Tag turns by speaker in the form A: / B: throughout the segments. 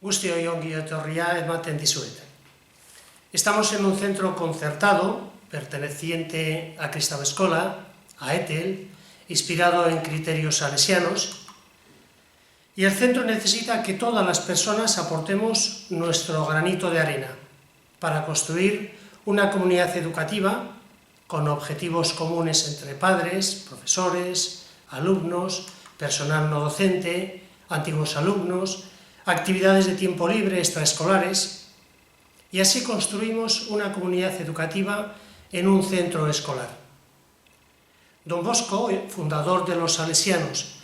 A: Guztioi ongi etorria ematen dizuet. Estamos en un centro concertado, perteneciente a Kristau Eskola, a ETEL, inspirado en criterios salesianos, y el centro necesita que todas las personas aportemos nuestro granito de arena para construir una comunidad educativa con objetivos comunes entre padres, profesores, alumnos, personal no docente, antiguos alumnos, actividades de tiempo libre extraescolares, y así construimos una comunidad educativa en un centro escolar. Don Bosco, fundador de los salesianos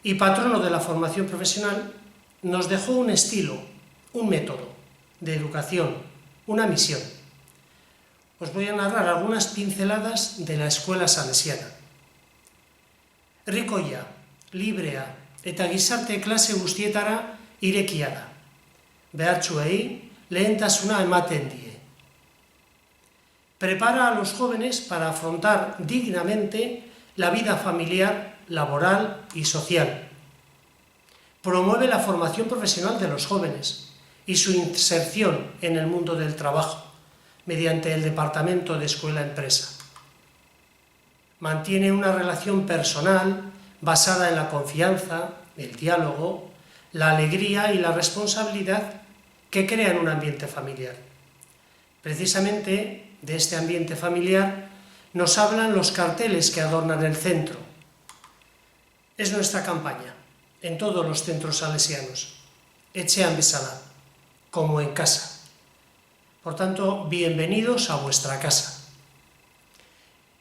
A: y patrono de la formación profesional, nos dejó un estilo, un método de educación, una misión. Os voy a narrar algunas pinceladas de la escuela salesiana. Herrikoia, librea eta gizarte klase guztietara irekia da. Behartsuei lehentasuna ematen die. Prepara a los jóvenes para afrontar dignamente la vida familiar, laboral y social. Promueve la formación profesional de los jóvenes y su inserción en el mundo del trabajo mediante el Departamento de Escuela-Empresa. Mantiene una relación personal basada en la confianza, el diálogo, la alegría y la responsabilidad que crean un ambiente familiar. Precisamente de este ambiente familiar nos hablan los carteles que adornan el centro. Es nuestra campaña en todos los centros salesianos. Etxean bezala, como en casa. Por tanto, bienvenidos a vuestra casa.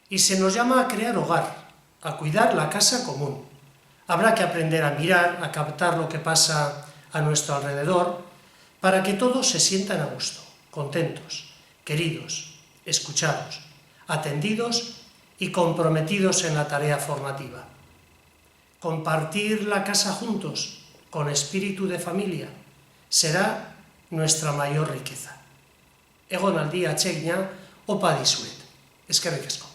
A: Y se nos llama a crear hogar, a cuidar la casa común. Habrá que aprender a mirar, a captar lo que pasa a nuestro alrededor, para que todos se sientan a gusto, contentos, queridos, escuchados, atendidos y comprometidos en la tarea formativa. Compartir la casa juntos, con espíritu de familia, será nuestra mayor riqueza. Egonaldi atsegina, opa dizuet. Eskerrik asko.